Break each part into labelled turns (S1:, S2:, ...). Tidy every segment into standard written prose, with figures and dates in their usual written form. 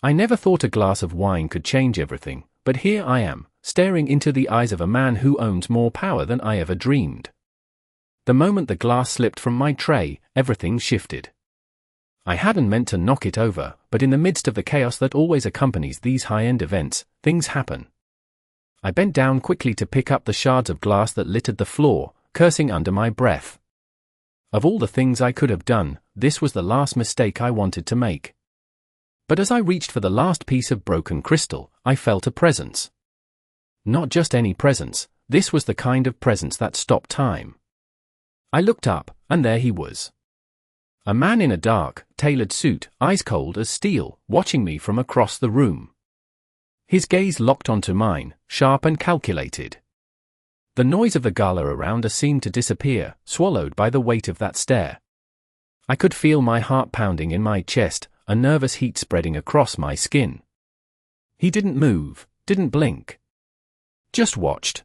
S1: I never thought a glass of wine could change everything, but here I am, staring into the eyes of a man who owns more power than I ever dreamed. The moment the glass slipped from my tray, everything shifted. I hadn't meant to knock it over, but in the midst of the chaos that always accompanies these high-end events, things happen. I bent down quickly to pick up the shards of glass that littered the floor, cursing under my breath. Of all the things I could have done, this was the last mistake I wanted to make. But as I reached for the last piece of broken crystal, I felt a presence. Not just any presence, this was the kind of presence that stopped time. I looked up, and there he was. A man in a dark, tailored suit, eyes cold as steel, watching me from across the room. His gaze locked onto mine, sharp and calculated. The noise of the gala around us seemed to disappear, swallowed by the weight of that stare. I could feel my heart pounding in my chest, a nervous heat spreading across my skin. He didn't move, didn't blink. Just watched.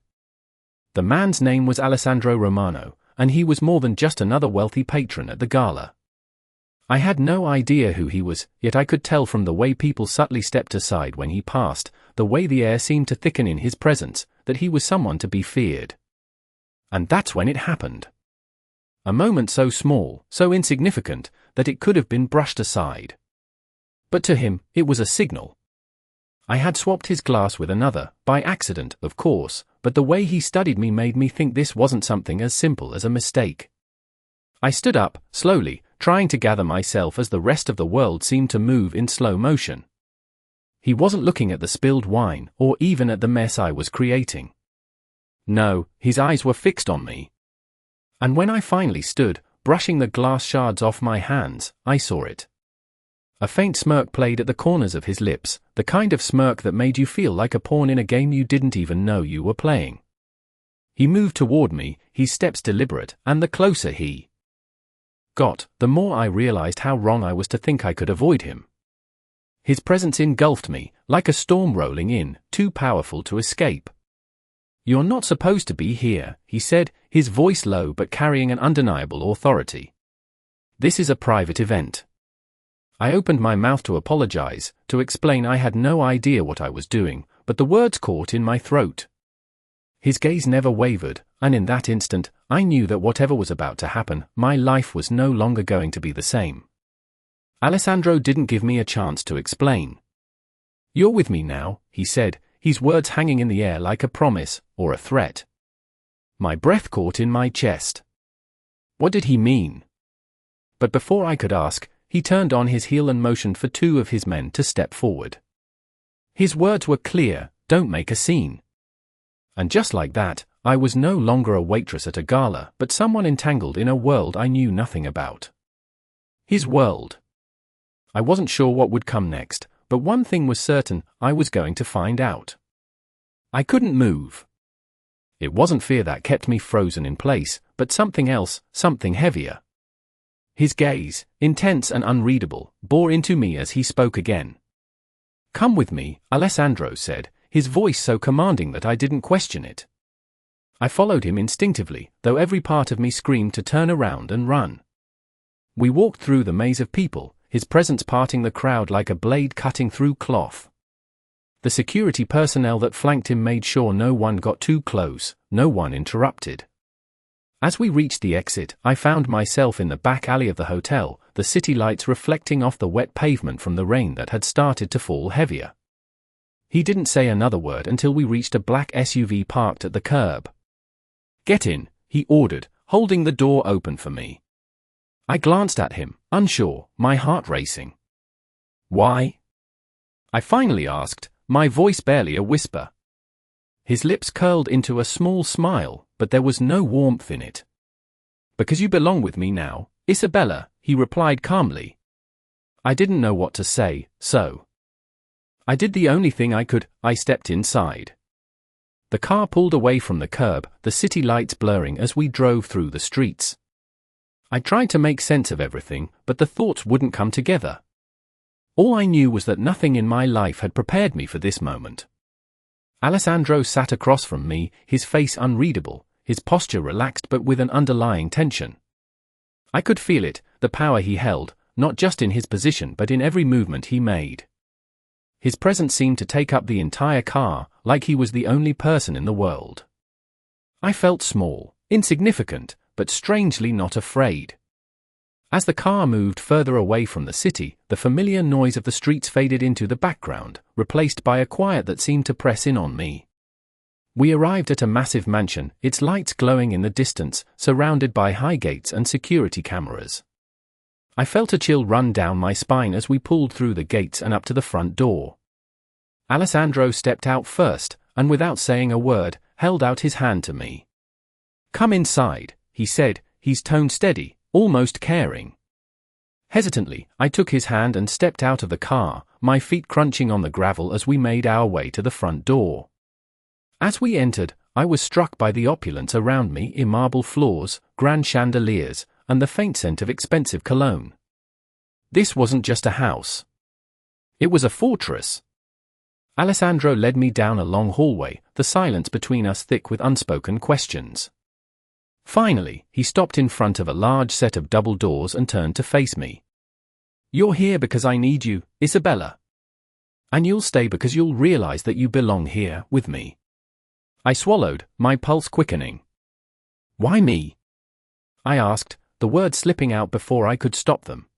S1: The man's name was Alessandro Romano, and he was more than just another wealthy patron at the gala. I had no idea who he was, yet I could tell from the way people subtly stepped aside when he passed, the way the air seemed to thicken in his presence, that he was someone to be feared. And that's when it happened. A moment so small, so insignificant, that it could have been brushed aside. But to him, it was a signal. I had swapped his glass with another, by accident, of course, but the way he studied me made me think this wasn't something as simple as a mistake. I stood up, slowly, trying to gather myself as the rest of the world seemed to move in slow motion. He wasn't looking at the spilled wine, or even at the mess I was creating. No, his eyes were fixed on me. And when I finally stood, brushing the glass shards off my hands, I saw it. A faint smirk played at the corners of his lips, the kind of smirk that made you feel like a pawn in a game you didn't even know you were playing. He moved toward me, his steps deliberate, and the closer he got, the more I realized how wrong I was to think I could avoid him. His presence engulfed me, like a storm rolling in, too powerful to escape. "You're not supposed to be here," he said, his voice low but carrying an undeniable authority. "This is a private event." I opened my mouth to apologize, to explain I had no idea what I was doing, but the words caught in my throat. His gaze never wavered, and in that instant, I knew that whatever was about to happen, my life was no longer going to be the same. Alessandro didn't give me a chance to explain. "You're with me now," he said, his words hanging in the air like a promise, or a threat. My breath caught in my chest. What did he mean? But before I could ask, he turned on his heel and motioned for two of his men to step forward. His words were clear: "Don't make a scene." And just like that, I was no longer a waitress at a gala, but someone entangled in a world I knew nothing about. His world. I wasn't sure what would come next, but one thing was certain: I was going to find out. I couldn't move. It wasn't fear that kept me frozen in place, but something else, something heavier. His gaze, intense and unreadable, bore into me as he spoke again. "Come with me," Alessandro said, his voice so commanding that I didn't question it. I followed him instinctively, though every part of me screamed to turn around and run. We walked through the maze of people, his presence parting the crowd like a blade cutting through cloth. The security personnel that flanked him made sure no one got too close, no one interrupted. As we reached the exit, I found myself in the back alley of the hotel, the city lights reflecting off the wet pavement from the rain that had started to fall heavier. He didn't say another word until we reached a black SUV parked at the curb. "Get in," he ordered, holding the door open for me. I glanced at him, unsure, my heart racing. "Why?" I finally asked, my voice barely a whisper. His lips curled into a small smile, but there was no warmth in it. "Because you belong with me now, Isabella," he replied calmly. I didn't know what to say, so I did the only thing I could: I stepped inside. The car pulled away from the curb, the city lights blurring as we drove through the streets. I tried to make sense of everything, but the thoughts wouldn't come together. All I knew was that nothing in my life had prepared me for this moment. Alessandro sat across from me, his face unreadable, his posture relaxed but with an underlying tension. I could feel it, the power he held, not just in his position but in every movement he made. his presence seemed to take up the entire car, like he was the only person in the world. I felt small, insignificant, but strangely not afraid. As the car moved further away from the city, the familiar noise of the streets faded into the background, replaced by a quiet that seemed to press in on me. We arrived at a massive mansion, its lights glowing in the distance, surrounded by high gates and security cameras. I felt a chill run down my spine as we pulled through the gates and up to the front door. Alessandro stepped out first, and without saying a word, held out his hand to me. "Come inside," he said, his tone steady, almost caring. Hesitantly, I took his hand and stepped out of the car, my feet crunching on the gravel as we made our way to the front door. As we entered, I was struck by the opulence around me, marble floors, grand chandeliers, and the faint scent of expensive cologne. This wasn't just a house. It was a fortress. Alessandro led me down a long hallway, the silence between us thick with unspoken questions. Finally, he stopped in front of a large set of double doors and turned to face me. "You're here because I need you, Isabella. And you'll stay because you'll realize that you belong here, with me." I swallowed, my pulse quickening. "Why me?" I asked, the words slipping out before I could stop them.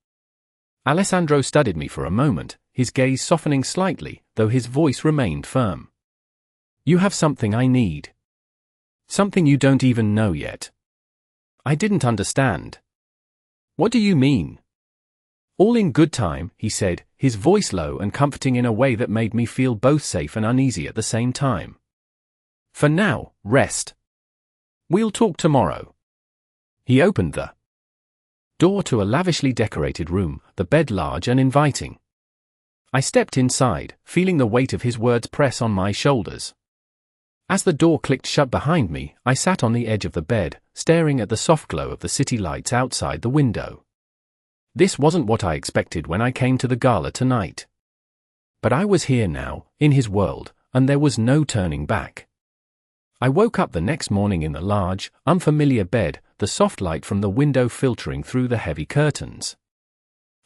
S1: Alessandro studied me for a moment, his gaze softening slightly, though his voice remained firm. "You have something I need. Something you don't even know yet." I didn't understand. "What do you mean?" "All in good time," he said, his voice low and comforting in a way that made me feel both safe and uneasy at the same time. "For now, rest. We'll talk tomorrow." He opened the door to a lavishly decorated room, the bed large and inviting. I stepped inside, feeling the weight of his words press on my shoulders. As the door clicked shut behind me, I sat on the edge of the bed, staring at the soft glow of the city lights outside the window. This wasn't what I expected when I came to the gala tonight. But I was here now, in his world, and there was no turning back. I woke up the next morning in the large, unfamiliar bed, the soft light from the window filtering through the heavy curtains.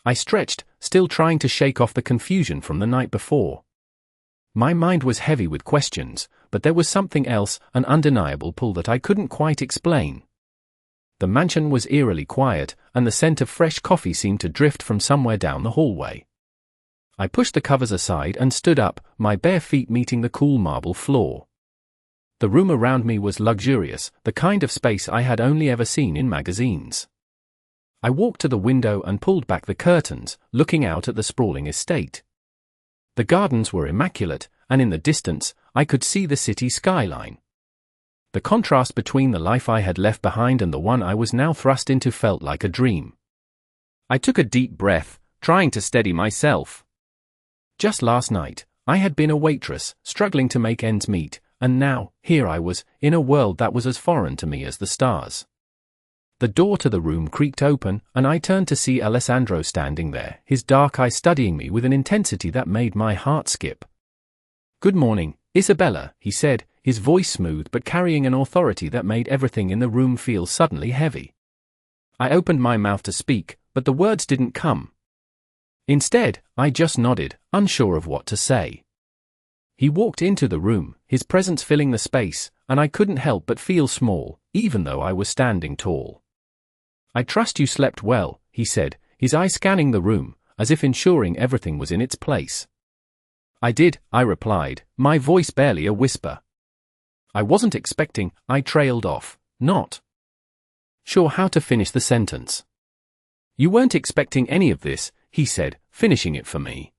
S1: I stretched, still trying to shake off the confusion from the night before. My mind was heavy with questions, but there was something else, an undeniable pull that I couldn't quite explain. The mansion was eerily quiet, and the scent of fresh coffee seemed to drift from somewhere down the hallway. I pushed the covers aside and stood up, my bare feet meeting the cool marble floor. The room around me was luxurious, the kind of space I had only ever seen in magazines. I walked to the window and pulled back the curtains, looking out at the sprawling estate. The gardens were immaculate, and in the distance, I could see the city skyline. The contrast between the life I had left behind and the one I was now thrust into felt like a dream. I took a deep breath, trying to steady myself. Just last night, I had been a waitress, struggling to make ends meet, and now, here I was, in a world that was as foreign to me as the stars. The door to the room creaked open, and I turned to see Alessandro standing there, his dark eyes studying me with an intensity that made my heart skip. "Good morning, Isabella," he said, his voice smooth but carrying an authority that made everything in the room feel suddenly heavy. I opened my mouth to speak, but the words didn't come. Instead, I just nodded, unsure of what to say. He walked into the room, his presence filling the space, and I couldn't help but feel small, even though I was standing tall. "I trust you slept well," he said, his eyes scanning the room, as if ensuring everything was in its place. "I did," I replied, my voice barely a whisper. "I wasn't expecting," I trailed off, not sure how to finish the sentence. "You weren't expecting any of this," he said, finishing it for me.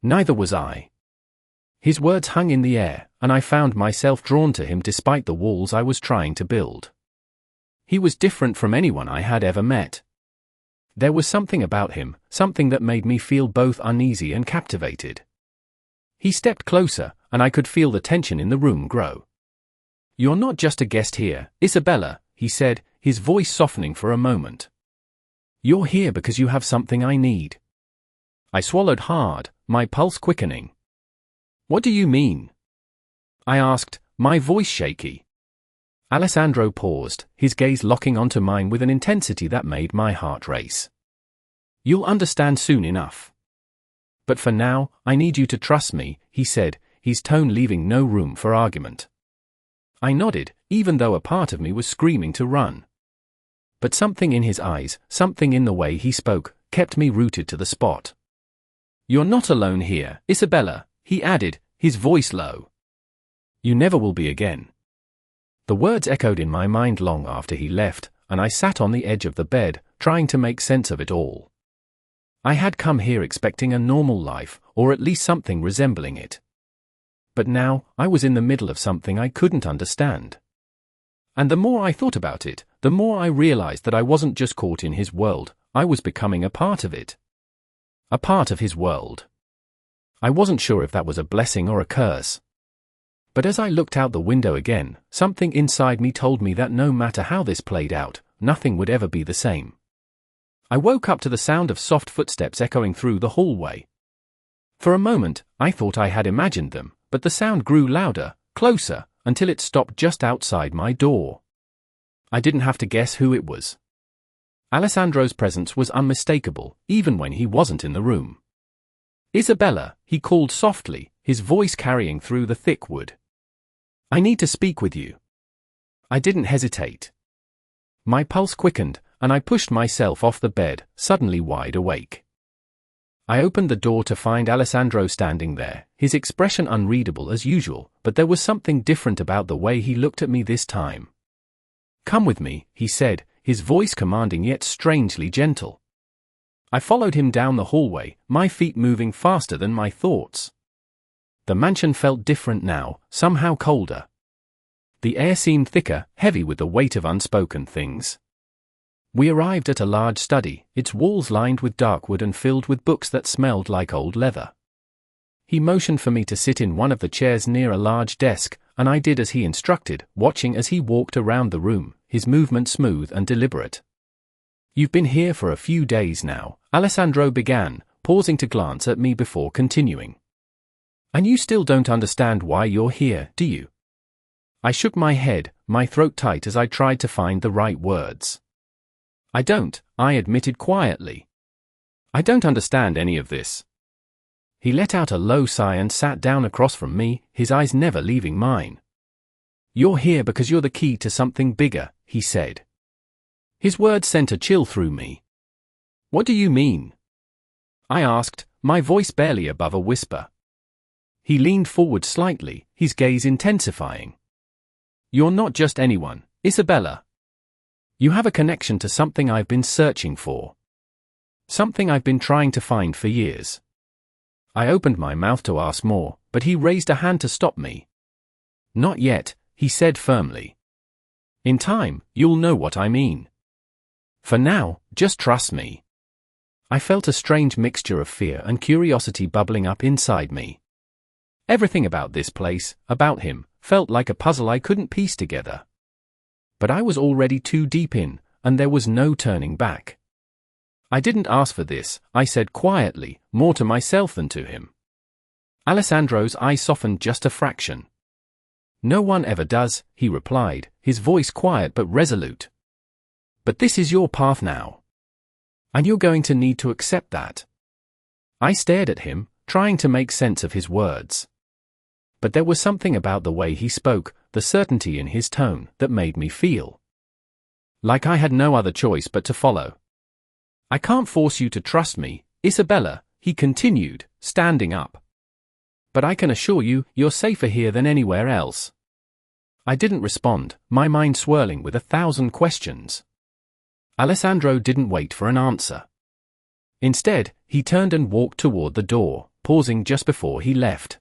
S1: Neither was I. His words hung in the air, and I found myself drawn to him despite the walls I was trying to build. He was different from anyone I had ever met. There was something about him, something that made me feel both uneasy and captivated. He stepped closer, and I could feel the tension in the room grow. "You're not just a guest here, Isabella," he said, his voice softening for a moment. "You're here because you have something I need." I swallowed hard, my pulse quickening. "What do you mean?" I asked, my voice shaky. Alessandro paused, his gaze locking onto mine with an intensity that made my heart race. "You'll understand soon enough. But for now, I need you to trust me, he said, his tone leaving no room for argument. I nodded, even though a part of me was screaming to run. But something in his eyes, something in the way he spoke, kept me rooted to the spot. You're not alone here, Isabella, he added, his voice low. You never will be again. The words echoed in my mind long after he left, and I sat on the edge of the bed, trying to make sense of it all. I had come here expecting a normal life, or at least something resembling it. But now, I was in the middle of something I couldn't understand. And the more I thought about it, the more I realized that I wasn't just caught in his world, I was becoming a part of it. A part of his world. I wasn't sure if that was a blessing or a curse. But as I looked out the window again, something inside me told me that no matter how this played out, nothing would ever be the same. I woke up to the sound of soft footsteps echoing through the hallway. For a moment, I thought I had imagined them, but the sound grew louder, closer, until it stopped just outside my door. I didn't have to guess who it was. Alessandro's presence was unmistakable, even when he wasn't in the room. Isabella, he called softly, his voice carrying through the thick wood. I need to speak with you. I didn't hesitate. My pulse quickened, and I pushed myself off the bed, suddenly wide awake. I opened the door to find Alessandro standing there, his expression unreadable as usual, but there was something different about the way he looked at me this time. Come with me, he said, his voice commanding yet strangely gentle. I followed him down the hallway, my feet moving faster than my thoughts. The mansion felt different now, somehow colder. The air seemed thicker, heavy with the weight of unspoken things. We arrived at a large study, its walls lined with dark wood and filled with books that smelled like old leather. He motioned for me to sit in one of the chairs near a large desk, and I did as he instructed, watching as he walked around the room, his movement smooth and deliberate. You've been here for a few days now, Alessandro began, pausing to glance at me before continuing. And you still don't understand why you're here, do you? I shook my head, my throat tight as I tried to find the right words. I don't, I admitted quietly. I don't understand any of this. He let out a low sigh and sat down across from me, his eyes never leaving mine. You're here because you're the key to something bigger, he said. His words sent a chill through me. What do you mean? I asked, my voice barely above a whisper. He leaned forward slightly, his gaze intensifying. You're not just anyone, Isabella. You have a connection to something I've been searching for. Something I've been trying to find for years. I opened my mouth to ask more, but he raised a hand to stop me. Not yet, he said firmly. In time, you'll know what I mean. For now, just trust me. I felt a strange mixture of fear and curiosity bubbling up inside me. Everything about this place, about him, felt like a puzzle I couldn't piece together. But I was already too deep in, and there was no turning back. I didn't ask for this, I said quietly, more to myself than to him. Alessandro's eyes softened just a fraction. No one ever does, he replied, his voice quiet but resolute. But this is your path now. And you're going to need to accept that. I stared at him, trying to make sense of his words. But there was something about the way he spoke, the certainty in his tone, that made me feel like I had no other choice but to follow. I can't force you to trust me, Isabella, he continued, standing up. But I can assure you, you're safer here than anywhere else. I didn't respond, my mind swirling with 1,000 questions. Alessandro didn't wait for an answer. Instead, he turned and walked toward the door, pausing just before he left.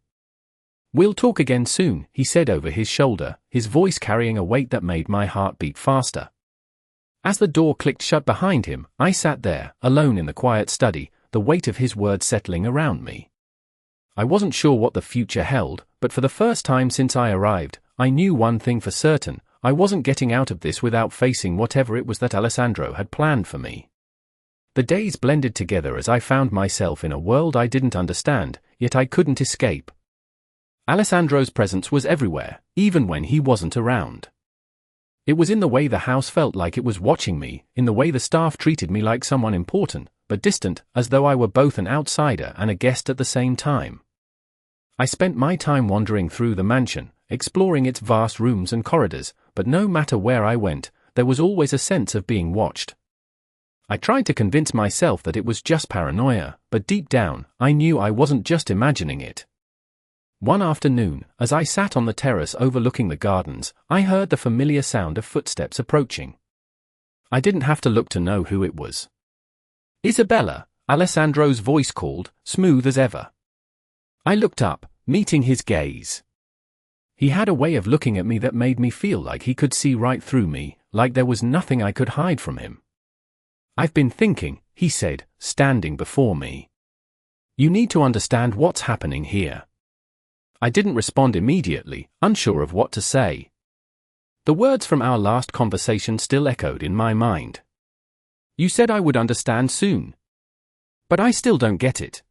S1: We'll talk again soon, he said over his shoulder, his voice carrying a weight that made my heart beat faster. As the door clicked shut behind him, I sat there, alone in the quiet study, the weight of his words settling around me. I wasn't sure what the future held, but for the first time since I arrived, I knew one thing for certain, I wasn't getting out of this without facing whatever it was that Alessandro had planned for me. The days blended together as I found myself in a world I didn't understand, yet I couldn't escape. Alessandro's presence was everywhere, even when he wasn't around. It was in the way the house felt like it was watching me, in the way the staff treated me like someone important, but distant, as though I were both an outsider and a guest at the same time. I spent my time wandering through the mansion, exploring its vast rooms and corridors, but no matter where I went, there was always a sense of being watched. I tried to convince myself that it was just paranoia, but deep down, I knew I wasn't just imagining it. One afternoon, as I sat on the terrace overlooking the gardens, I heard the familiar sound of footsteps approaching. I didn't have to look to know who it was. "Isabella," Alessandro's voice called, smooth as ever. I looked up, meeting his gaze. He had a way of looking at me that made me feel like he could see right through me, like there was nothing I could hide from him. "I've been thinking," he said, standing before me. "You need to understand what's happening here." I didn't respond immediately, unsure of what to say. The words from our last conversation still echoed in my mind. "You said I would understand soon. But I still don't get it."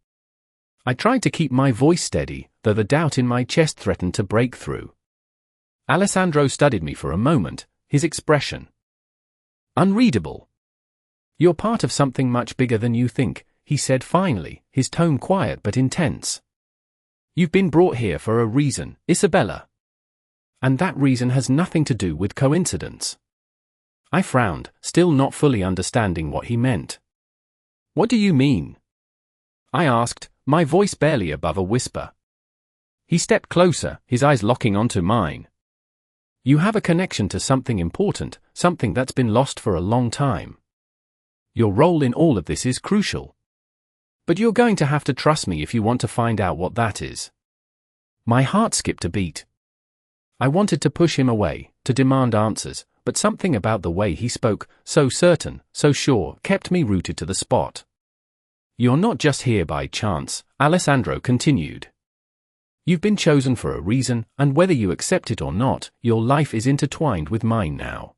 S1: I tried to keep my voice steady, though the doubt in my chest threatened to break through. Alessandro studied me for a moment, his expression unreadable. "You're part of something much bigger than you think," he said finally, his tone quiet but intense. "You've been brought here for a reason, Isabella. And that reason has nothing to do with coincidence." I frowned, still not fully understanding what he meant. "What do you mean?" I asked, my voice barely above a whisper. He stepped closer, his eyes locking onto mine. "You have a connection to something important, something that's been lost for a long time. Your role in all of this is crucial. But you're going to have to trust me if you want to find out what that is." My heart skipped a beat. I wanted to push him away, to demand answers, but something about the way he spoke, so certain, so sure, kept me rooted to the spot. "You're not just here by chance," Alessandro continued. "You've been chosen for a reason, and whether you accept it or not, your life is intertwined with mine now."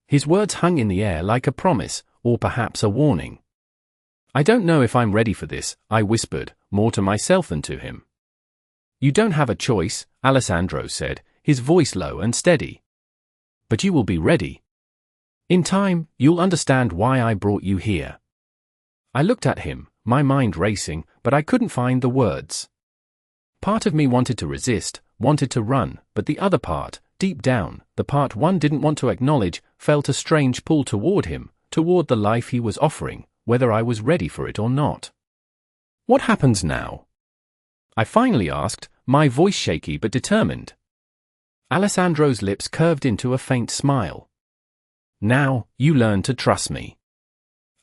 S1: His words hung in the air like a promise, or perhaps a warning. "I don't know if I'm ready for this," I whispered, more to myself than to him. "You don't have a choice," Alessandro said, his voice low and steady. "But you will be ready. In time, you'll understand why I brought you here." I looked at him, my mind racing, but I couldn't find the words. Part of me wanted to resist, wanted to run, but the other part, deep down, the part one didn't want to acknowledge, felt a strange pull toward him, toward the life he was offering, whether I was ready for it or not. "What happens now?" I finally asked, my voice shaky but determined. Alessandro's lips curved into a faint smile. "Now, you learn to trust me.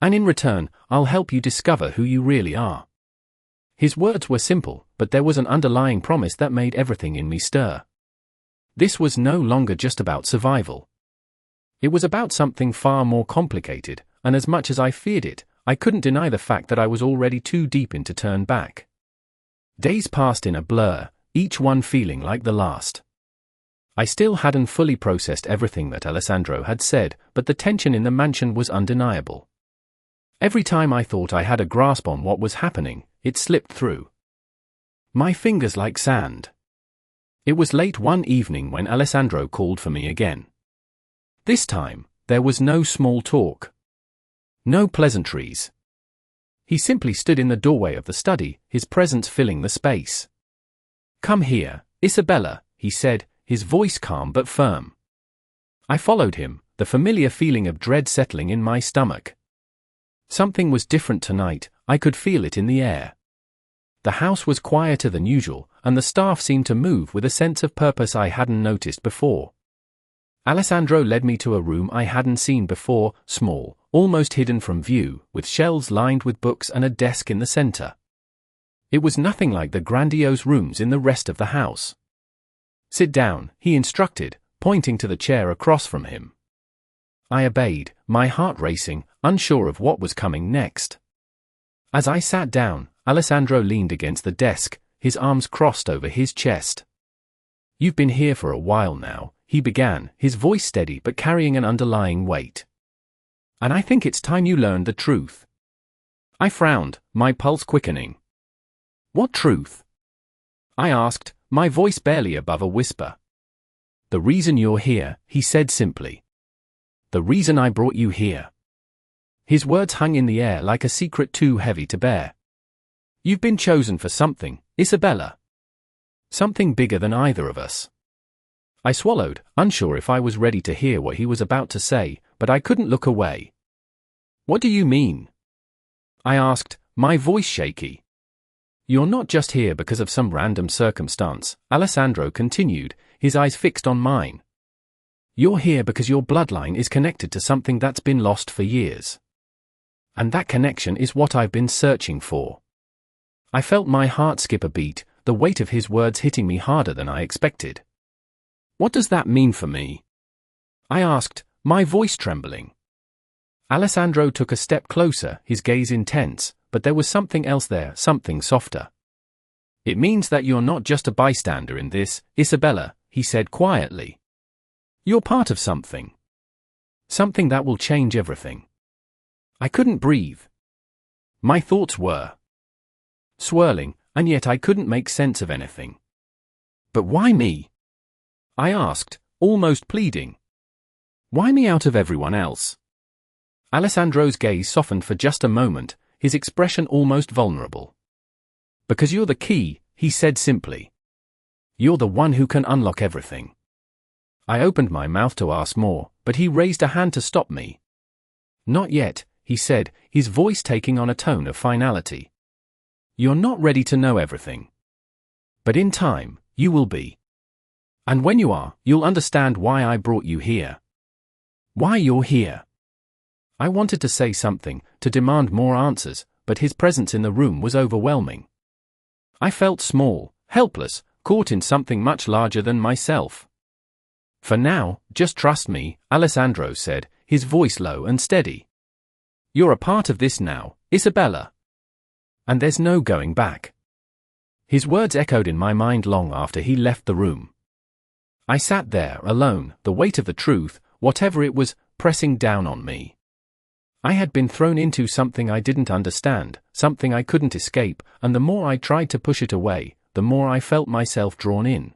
S1: And in return, I'll help you discover who you really are." His words were simple, but there was an underlying promise that made everything in me stir. This was no longer just about survival. It was about something far more complicated, and as much as I feared it, I couldn't deny the fact that I was already too deep in to turn back. Days passed in a blur, each one feeling like the last. I still hadn't fully processed everything that Alessandro had said, but the tension in the mansion was undeniable. Every time I thought I had a grasp on what was happening, it slipped through my fingers like sand. It was late one evening when Alessandro called for me again. This time, there was no small talk. No pleasantries. He simply stood in the doorway of the study, his presence filling the space. "Come here, Isabella," he said, his voice calm but firm. I followed him, the familiar feeling of dread settling in my stomach. Something was different tonight, I could feel it in the air. The house was quieter than usual, and the staff seemed to move with a sense of purpose I hadn't noticed before. Alessandro led me to a room I hadn't seen before, small, almost hidden from view, with shelves lined with books and a desk in the center. It was nothing like the grandiose rooms in the rest of the house. "Sit down," he instructed, pointing to the chair across from him. I obeyed, my heart racing, unsure of what was coming next. As I sat down, Alessandro leaned against the desk, his arms crossed over his chest. "You've been here for a while now," he began, his voice steady but carrying an underlying weight. "And I think it's time you learned the truth." I frowned, my pulse quickening. "What truth?" I asked, my voice barely above a whisper. "The reason you're here," he said simply. "The reason I brought you here." His words hung in the air like a secret too heavy to bear. You've been chosen for something, Isabella. Something bigger than either of us. I swallowed, unsure if I was ready to hear what he was about to say, but I couldn't look away. What do you mean? I asked, my voice shaky. You're not just here because of some random circumstance, Alessandro continued, his eyes fixed on mine. You're here because your bloodline is connected to something that's been lost for years. And that connection is what I've been searching for. I felt my heart skip a beat, the weight of his words hitting me harder than I expected. What does that mean for me? I asked, my voice trembling. Alessandro took a step closer, his gaze intense, but there was something else there, something softer. It means that you're not just a bystander in this, Isabella, he said quietly. You're part of something. Something that will change everything. I couldn't breathe. My thoughts were swirling, and yet I couldn't make sense of anything. But why me? I asked, almost pleading. Why me out of everyone else? Alessandro's gaze softened for just a moment, his expression almost vulnerable. Because you're the key, he said simply. You're the one who can unlock everything. I opened my mouth to ask more, but he raised a hand to stop me. Not yet, he said, his voice taking on a tone of finality. You're not ready to know everything. But in time, you will be. And when you are, you'll understand why I brought you here. Why you're here. I wanted to say something, to demand more answers, but his presence in the room was overwhelming. I felt small, helpless, caught in something much larger than myself. For now, just trust me, Alessandro said, his voice low and steady. You're a part of this now, Isabella. And there's no going back. His words echoed in my mind long after he left the room. I sat there, alone, the weight of the truth, whatever it was, pressing down on me. I had been thrown into something I didn't understand, something I couldn't escape, and the more I tried to push it away, the more I felt myself drawn in.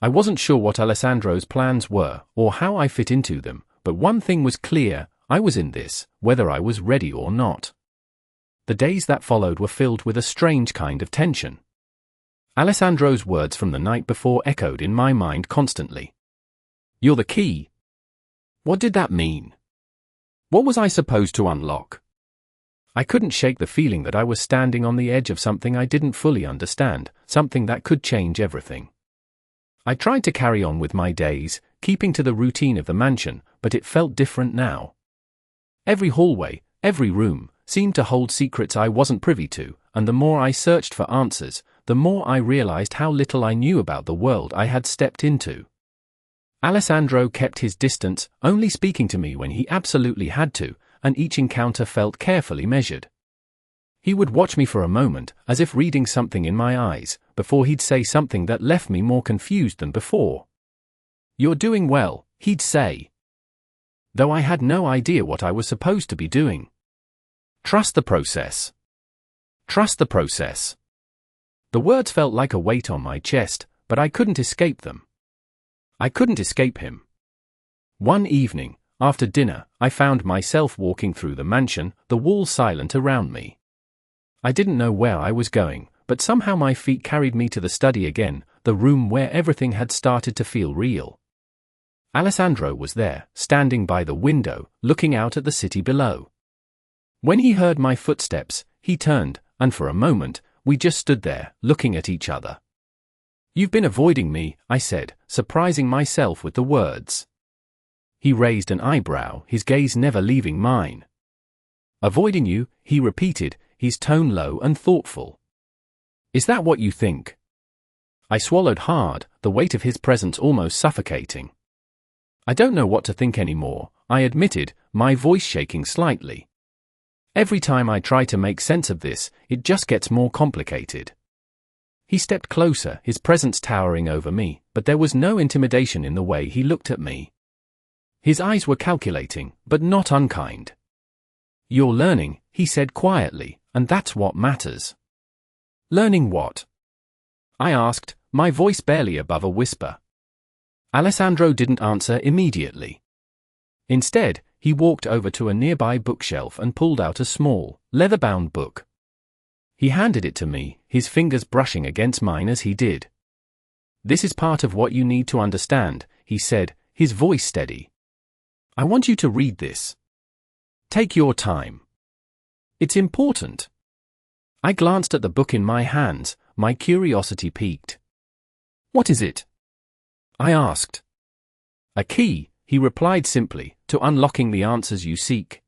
S1: I wasn't sure what Alessandro's plans were, or how I fit into them, but one thing was clear, I was in this, whether I was ready or not. The days that followed were filled with a strange kind of tension. Alessandro's words from the night before echoed in my mind constantly. You're the key. What did that mean? What was I supposed to unlock? I couldn't shake the feeling that I was standing on the edge of something I didn't fully understand, something that could change everything. I tried to carry on with my days, keeping to the routine of the mansion, but it felt different now. Every hallway, every room, seemed to hold secrets I wasn't privy to, and the more I searched for answers, the more I realized how little I knew about the world I had stepped into. Alessandro kept his distance, only speaking to me when he absolutely had to, and each encounter felt carefully measured. He would watch me for a moment, as if reading something in my eyes, before he'd say something that left me more confused than before. You're doing well, he'd say. Though I had no idea what I was supposed to be doing. Trust the process. Trust the process. The words felt like a weight on my chest, but I couldn't escape them. I couldn't escape him. One evening, after dinner, I found myself walking through the mansion, the walls silent around me. I didn't know where I was going, but somehow my feet carried me to the study again, the room where everything had started to feel real. Alessandro was there, standing by the window, looking out at the city below. When he heard my footsteps, he turned, and for a moment, we just stood there, looking at each other. You've been avoiding me, I said, surprising myself with the words. He raised an eyebrow, his gaze never leaving mine. Avoiding you, he repeated, his tone low and thoughtful. Is that what you think? I swallowed hard, the weight of his presence almost suffocating. I don't know what to think anymore, I admitted, my voice shaking slightly. Every time I try to make sense of this, it just gets more complicated. He stepped closer, his presence towering over me, but there was no intimidation in the way he looked at me. His eyes were calculating, but not unkind. You're learning, he said quietly, and that's what matters. Learning what? I asked, my voice barely above a whisper. Alessandro didn't answer immediately. Instead, he walked over to a nearby bookshelf and pulled out a small, leather-bound book. He handed it to me, his fingers brushing against mine as he did. "This is part of what you need to understand," he said, his voice steady. "I want you to read this. Take your time. It's important." I glanced at the book in my hands, my curiosity piqued. "What is it?" I asked. "A key," he replied simply, "to unlocking the answers you seek."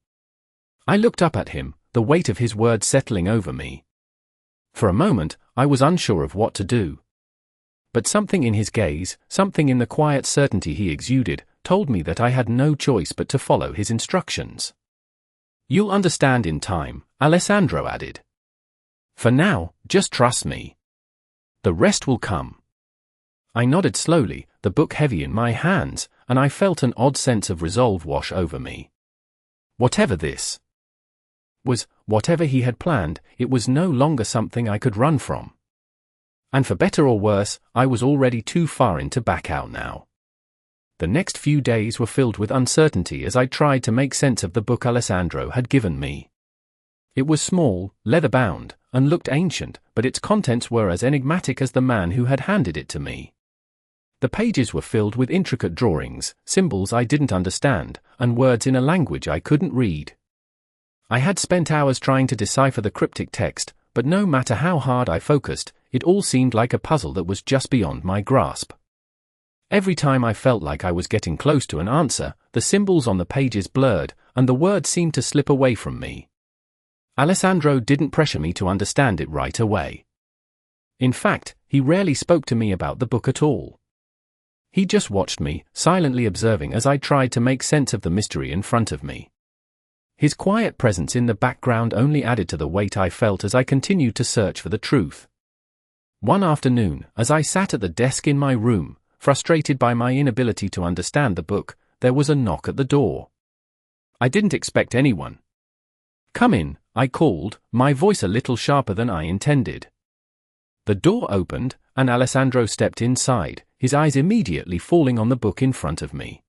S1: I looked up at him, the weight of his words settling over me. For a moment, I was unsure of what to do. But something in his gaze, something in the quiet certainty he exuded, told me that I had no choice but to follow his instructions. "You'll understand in time," Alessandro added. "For now, just trust me. The rest will come." I nodded slowly, the book heavy in my hands, and I felt an odd sense of resolve wash over me. Whatever this was, whatever he had planned, it was no longer something I could run from. And for better or worse, I was already too far in to back out now. The next few days were filled with uncertainty as I tried to make sense of the book Alessandro had given me. It was small, leather-bound, and looked ancient, but its contents were as enigmatic as the man who had handed it to me. The pages were filled with intricate drawings, symbols I didn't understand, and words in a language I couldn't read. I had spent hours trying to decipher the cryptic text, but no matter how hard I focused, it all seemed like a puzzle that was just beyond my grasp. Every time I felt like I was getting close to an answer, the symbols on the pages blurred, and the words seemed to slip away from me. Alessandro didn't pressure me to understand it right away. In fact, he rarely spoke to me about the book at all. He just watched me, silently observing as I tried to make sense of the mystery in front of me. His quiet presence in the background only added to the weight I felt as I continued to search for the truth. One afternoon, as I sat at the desk in my room, frustrated by my inability to understand the book, there was a knock at the door. I didn't expect anyone. "Come in," I called, my voice a little sharper than I intended. The door opened, and Alessandro stepped inside, his eyes immediately falling on the book in front of me.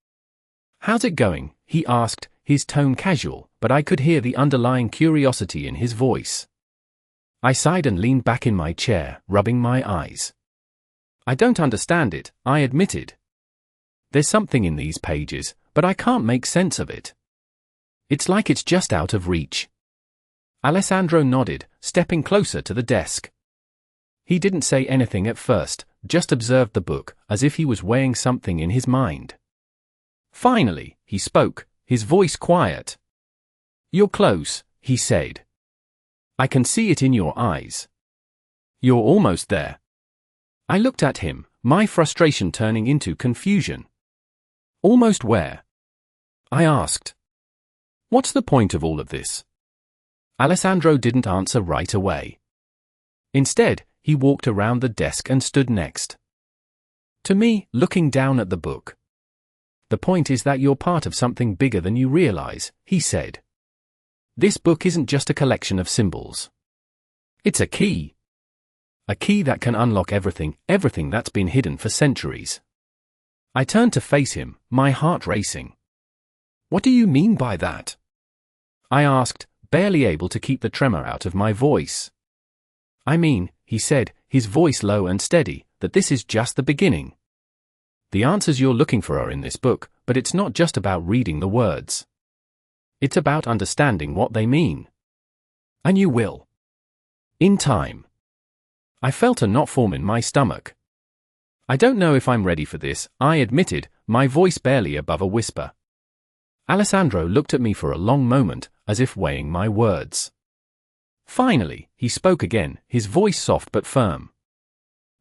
S1: "How's it going?" he asked, his tone casual, but I could hear the underlying curiosity in his voice. I sighed and leaned back in my chair, rubbing my eyes. "I don't understand it," I admitted. "There's something in these pages, but I can't make sense of it. It's like it's just out of reach." Alessandro nodded, stepping closer to the desk. He didn't say anything at first, just observed the book, as if he was weighing something in his mind. Finally, he spoke, his voice quiet. "You're close," he said. "I can see it in your eyes. You're almost there." I looked at him, my frustration turning into confusion. "Almost where?" I asked. "What's the point of all of this?" Alessandro didn't answer right away. Instead, he walked around the desk and stood next to me, looking down at the book. "The point is that you're part of something bigger than you realize," he said. "This book isn't just a collection of symbols. It's a key. A key that can unlock everything that's been hidden for centuries." I turned to face him, my heart racing. "What do you mean by that?" I asked, barely able to keep the tremor out of my voice. "I mean," he said, his voice low and steady, "that this is just the beginning. The answers you're looking for are in this book, but it's not just about reading the words. It's about understanding what they mean. And you will. In time." I felt a knot form in my stomach. "I don't know if I'm ready for this," I admitted, my voice barely above a whisper. Alessandro looked at me for a long moment, as if weighing my words. Finally, he spoke again, his voice soft but firm.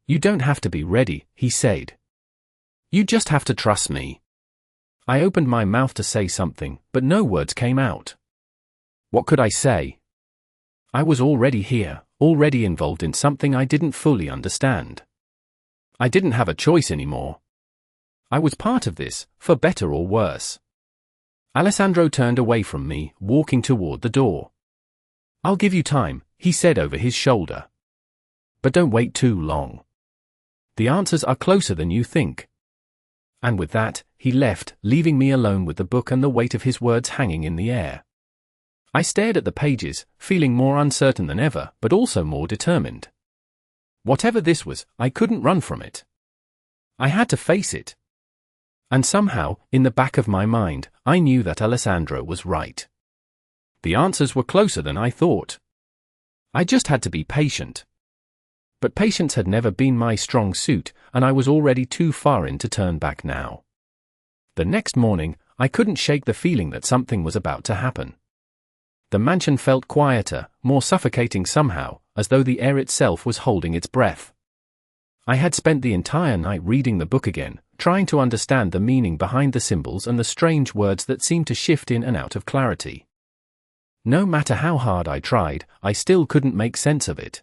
S1: "You don't have to be ready," he said. "You just have to trust me." I opened my mouth to say something, but no words came out. What could I say? I was already here, already involved in something I didn't fully understand. I didn't have a choice anymore. I was part of this, for better or worse. Alessandro turned away from me, walking toward the door. "I'll give you time," he said over his shoulder. "But don't wait too long. The answers are closer than you think." And with that, he left, leaving me alone with the book and the weight of his words hanging in the air. I stared at the pages, feeling more uncertain than ever, but also more determined. Whatever this was, I couldn't run from it. I had to face it. And somehow, in the back of my mind, I knew that Alessandro was right. The answers were closer than I thought. I just had to be patient. But patience had never been my strong suit, and I was already too far in to turn back now. The next morning, I couldn't shake the feeling that something was about to happen. The mansion felt quieter, more suffocating somehow, as though the air itself was holding its breath. I had spent the entire night reading the book again, trying to understand the meaning behind the symbols and the strange words that seemed to shift in and out of clarity. No matter how hard I tried, I still couldn't make sense of it.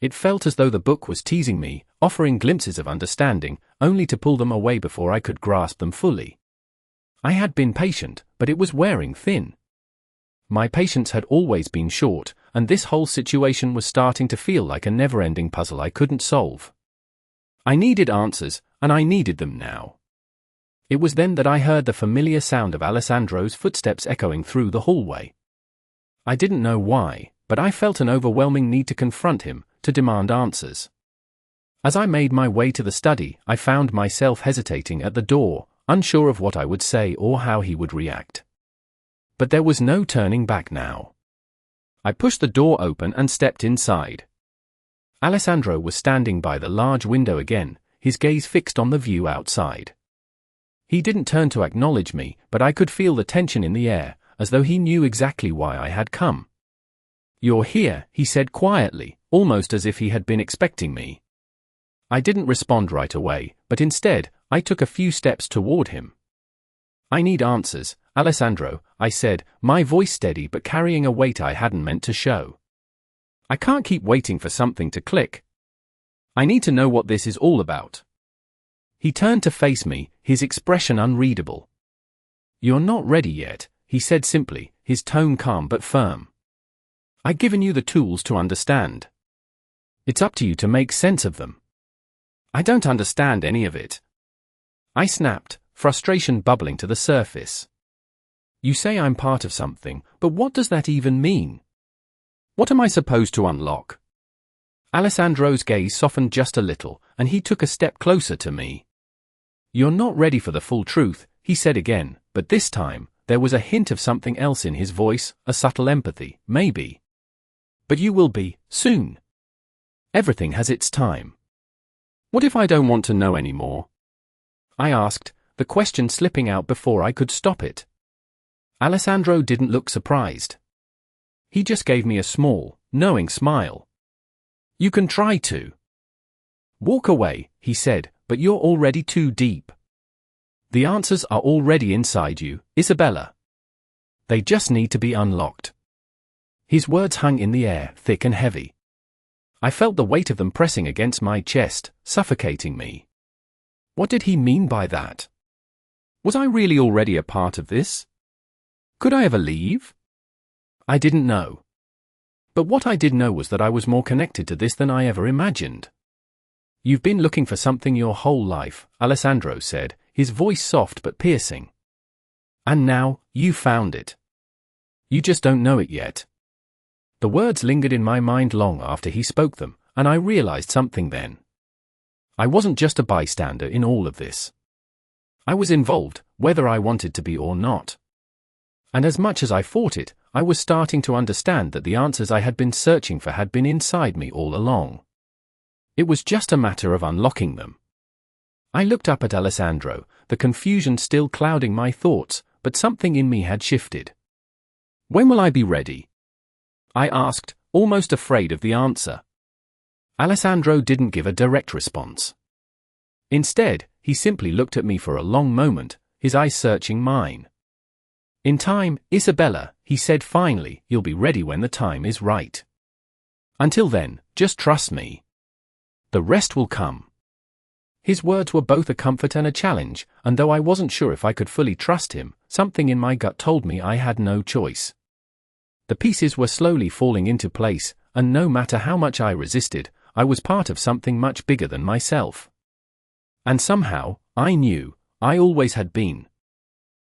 S1: It felt as though the book was teasing me, offering glimpses of understanding, only to pull them away before I could grasp them fully. I had been patient, but it was wearing thin. My patience had always been short, and this whole situation was starting to feel like a never-ending puzzle I couldn't solve. I needed answers, and I needed them now. It was then that I heard the familiar sound of Alessandro's footsteps echoing through the hallway. I didn't know why, but I felt an overwhelming need to confront him, to demand answers. As I made my way to the study, I found myself hesitating at the door, unsure of what I would say or how he would react. But there was no turning back now. I pushed the door open and stepped inside. Alessandro was standing by the large window again, his gaze fixed on the view outside. He didn't turn to acknowledge me, but I could feel the tension in the air, as though he knew exactly why I had come. "You're here," he said quietly, almost as if he had been expecting me. I didn't respond right away, but instead, I took a few steps toward him. "I need answers, Alessandro," I said, my voice steady but carrying a weight I hadn't meant to show. "I can't keep waiting for something to click. I need to know what this is all about." He turned to face me, his expression unreadable. "You're not ready yet," he said simply, his tone calm but firm. "I've given you the tools to understand. It's up to you to make sense of them." "I don't understand any of it," I snapped, frustration bubbling to the surface. "You say I'm part of something, but what does that even mean? What am I supposed to unlock?" Alessandro's gaze softened just a little, and he took a step closer to me. "You're not ready for the full truth," he said again, but this time, there was a hint of something else in his voice, a subtle empathy, maybe. "But you will be, soon. Everything has its time." "What if I don't want to know anymore?" I asked, the question slipping out before I could stop it. Alessandro didn't look surprised. He just gave me a small, knowing smile. "You can try to. Walk away," he said, "but you're already too deep. The answers are already inside you, Isabella. They just need to be unlocked." His words hung in the air, thick and heavy. I felt the weight of them pressing against my chest, suffocating me. What did he mean by that? Was I really already a part of this? Could I ever leave? I didn't know. But what I did know was that I was more connected to this than I ever imagined. "You've been looking for something your whole life," Alessandro said, his voice soft but piercing. "And now, you found it. You just don't know it yet." The words lingered in my mind long after he spoke them, and I realized something then. I wasn't just a bystander in all of this. I was involved, whether I wanted to be or not. And as much as I fought it, I was starting to understand that the answers I had been searching for had been inside me all along. It was just a matter of unlocking them. I looked up at Alessandro, the confusion still clouding my thoughts, but something in me had shifted. "When will I be ready?" I asked, almost afraid of the answer. Alessandro didn't give a direct response. Instead, he simply looked at me for a long moment, his eyes searching mine. "In time, Isabella," he said finally, "you'll be ready when the time is right. Until then, just trust me. The rest will come." His words were both a comfort and a challenge, and though I wasn't sure if I could fully trust him, something in my gut told me I had no choice. The pieces were slowly falling into place, and no matter how much I resisted, I was part of something much bigger than myself. And somehow, I knew, I always had been,